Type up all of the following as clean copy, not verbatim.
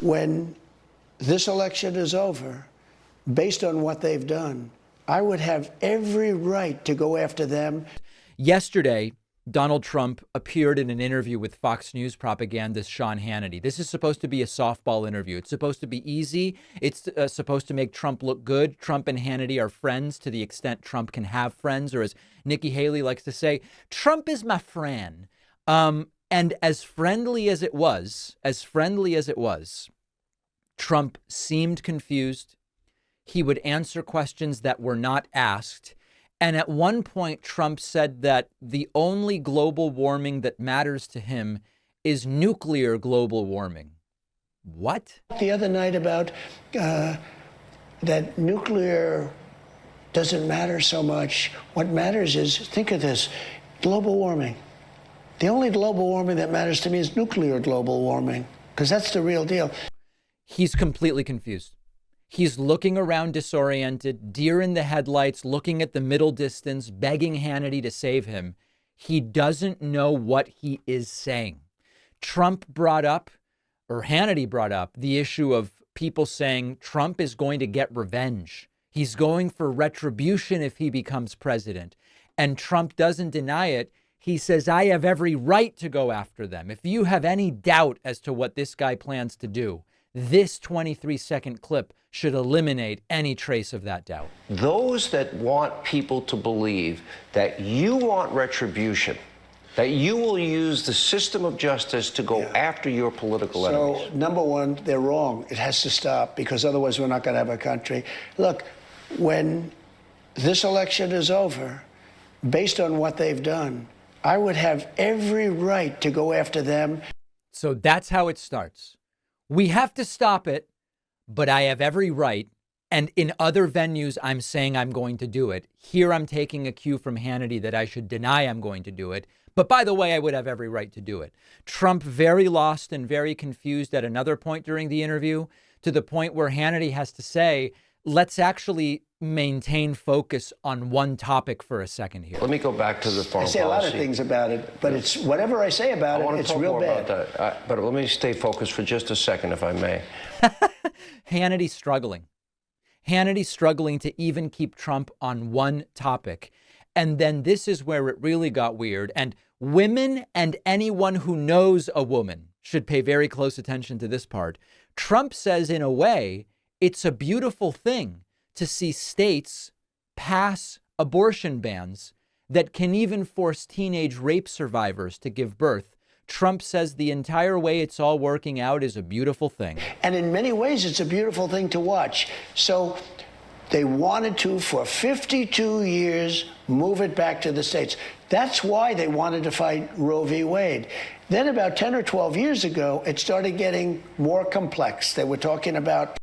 when this election is over, based on what they've done, I would have every right to go after them. Yesterday, Donald Trump appeared in an interview with Fox News propagandist Sean Hannity. This is supposed to be a softball interview. It's supposed to be easy. It's supposed to make Trump look good. Trump and Hannity are friends to the extent Trump can have friends, or as Nikki Haley likes to say, Trump is my friend. And as friendly as it was, Trump seemed confused. He would answer questions that were not asked. And at one point, Trump said that the only global warming that matters to him is nuclear global warming. What? The other night about that nuclear doesn't matter so much. What matters is, think of this, global warming. The only global warming that matters to me is nuclear global warming, because that's the real deal. He's completely confused. He's looking around disoriented, deer in the headlights, looking at the middle distance, begging Hannity to save him. He doesn't know what he is saying. Trump brought up, or Hannity brought up, the issue of people saying Trump is going to get revenge. He's going for retribution if he becomes president. And Trump doesn't deny it. He says, I have every right to go after them. If you have any doubt as to what this guy plans to do, this 23-second clip should eliminate any trace of that doubt. Those that want people to believe that you want retribution, that you will use the system of justice to go after your political enemies. So, number one, they're wrong. It has to stop, because otherwise we're not going to have a country. Look, when this election is over, based on what they've done, I would have every right to go after them. So that's how it starts. We have to stop it, but I have every right. And in other venues, I'm saying I'm going to do it. Here, I'm taking a cue from Hannity that I should deny I'm going to do it. But by the way, I would have every right to do it. Trump very lost and very confused at another point during the interview, to the point where Hannity has to say, let's actually maintain focus on one topic for a second here. Let me go back to the foreign policy. I say a lot of things about it, but it's whatever I say about it, it's real bad. But let me stay focused for just a second, if I may. Hannity's struggling. Hannity's struggling to even keep Trump on one topic. And then this is where it really got weird. And women and anyone who knows a woman should pay very close attention to this part. Trump says, in a way, it's a beautiful thing to see states pass abortion bans that can even force teenage rape survivors to give birth. Trump says the entire way it's all working out is a beautiful thing. And in many ways, it's a beautiful thing to watch. So they wanted to, for 52 years, move it back to the states. That's why they wanted to fight Roe v. Wade. Then about 10 or 12 years ago, it started getting more complex. They were talking about...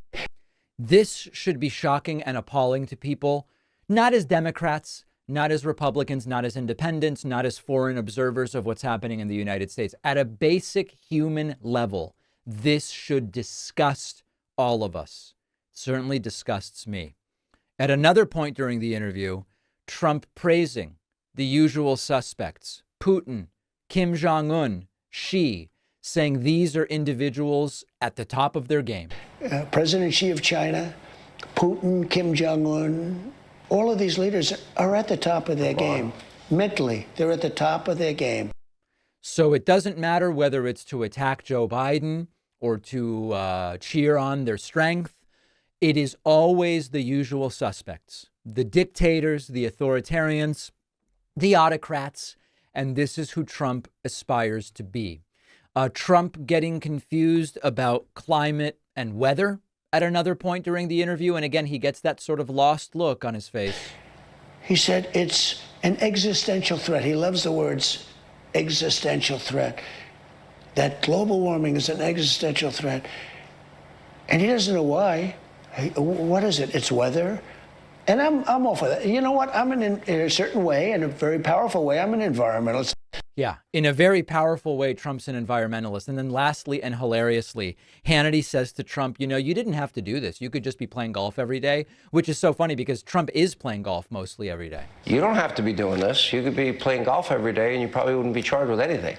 This should be shocking and appalling to people, not as Democrats, not as Republicans, not as independents, not as foreign observers of what's happening in the United States. At a basic human level, this should disgust all of us. It certainly disgusts me. At another point during the interview, Trump praising the usual suspects, Putin, Kim Jong-un, Xi, saying these are individuals at the top of their game. President Xi of China, Putin, Kim Jong-un, all of these leaders are at the top of their game. Mentally, they're at the top of their game. So it doesn't matter whether it's to attack Joe Biden or to cheer on their strength. It is always the usual suspects, the dictators, the authoritarians, the autocrats, and this is who Trump aspires to be. Trump getting confused about climate and weather at another point during the interview. And again, he gets that sort of lost look on his face. He said it's an existential threat. He loves the words existential threat. That global warming is an existential threat. And he doesn't know why. What is it? It's weather. And I'm all for that. You know what? I'm in a certain way, in a very powerful way, I'm an environmentalist. Yeah, in a very powerful way, Trump's an environmentalist. And then lastly and hilariously, Hannity says to Trump, you know, you didn't have to do this. You could just be playing golf every day, which is so funny because Trump is playing golf mostly every day. You don't have to be doing this. You could be playing golf every day and you probably wouldn't be charged with anything.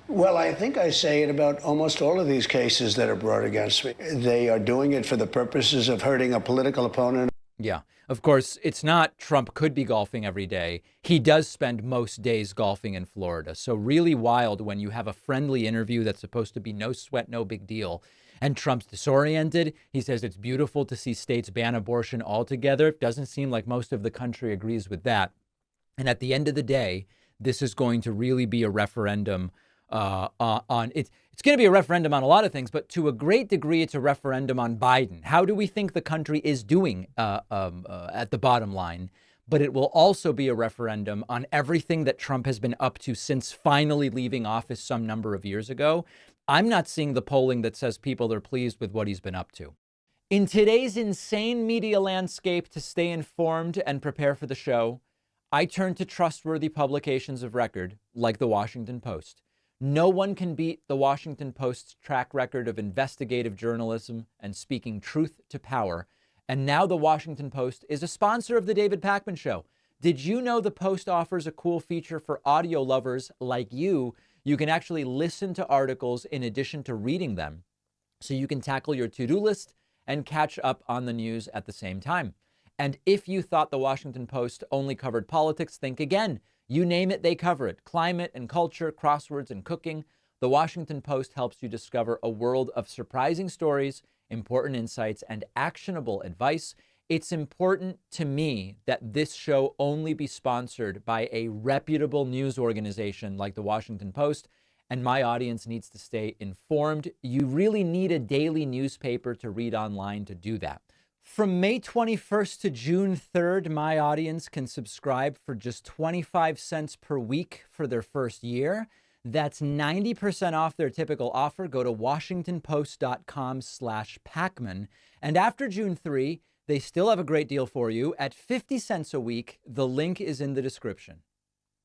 Well, I think I say it about almost all of these cases that are brought against me. They are doing it for the purposes of hurting a political opponent. Yeah. Of course, it's not Trump could be golfing every day. He does spend most days golfing in Florida. So really wild when you have a friendly interview that's supposed to be no sweat, no big deal. And Trump's disoriented. He says it's beautiful to see states ban abortion altogether. Doesn't seem like most of the country agrees with that. And at the end of the day, this is going to really be a referendum on it. It's going to be a referendum on a lot of things, but to a great degree, it's a referendum on Biden. How do we think the country is doing at the bottom line? But it will also be a referendum on everything that Trump has been up to since finally leaving office some number of years ago. I'm not seeing the polling that says people are pleased with what he's been up to. In today's insane media landscape, to stay informed and prepare for the show, I turn to trustworthy publications of record like the Washington Post. No one can beat the Washington Post's track record of investigative journalism and speaking truth to power. And now the Washington Post is a sponsor of the David Pakman Show. Did you know the Post offers a cool feature for audio lovers like you? You can actually listen to articles in addition to reading them, so you can tackle your to-do list and catch up on the news at the same time. And if you thought the Washington Post only covered politics, think again. You name it, they cover it. Climate and culture, crosswords and cooking. The Washington Post helps you discover a world of surprising stories, important insights, and actionable advice. It's important to me that this show only be sponsored by a reputable news organization like the Washington Post, and my audience needs to stay informed. You really need a daily newspaper to read online to do that. From May 21st to June 3rd, my audience can subscribe for just 25 cents per week for their first year. That's 90% off their typical offer. Go to washingtonpost.com/Pakman. And after June 3, they still have a great deal for you at 50 cents a week. The link is in the description.